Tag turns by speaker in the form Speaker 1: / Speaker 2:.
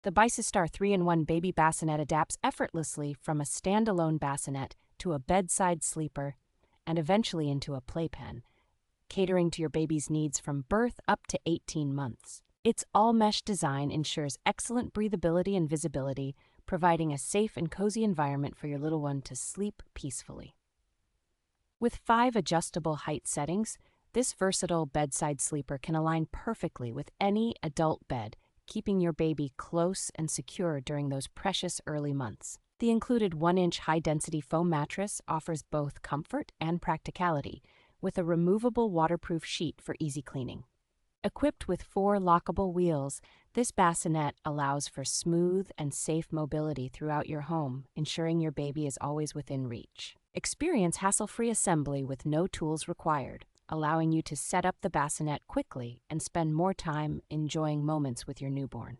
Speaker 1: The Bicystar 3-in-1 Baby Bassinet adapts effortlessly from a standalone bassinet to a bedside sleeper and eventually into a playpen, catering to your baby's needs from birth up to 18 months. Its all-mesh design ensures excellent breathability and visibility, providing a safe and cozy environment for your little one to sleep peacefully. With 5 adjustable height settings, this versatile bedside sleeper can align perfectly with any adult bed, keeping your baby close and secure during those precious early months. The included 1-inch high-density foam mattress offers both comfort and practicality, with a removable waterproof sheet for easy cleaning. Equipped with 4 lockable wheels, this bassinet allows for smooth and safe mobility throughout your home, ensuring your baby is always within reach. Experience hassle-free assembly with no tools required, allowing you to set up the bassinet quickly and spend more time enjoying moments with your newborn.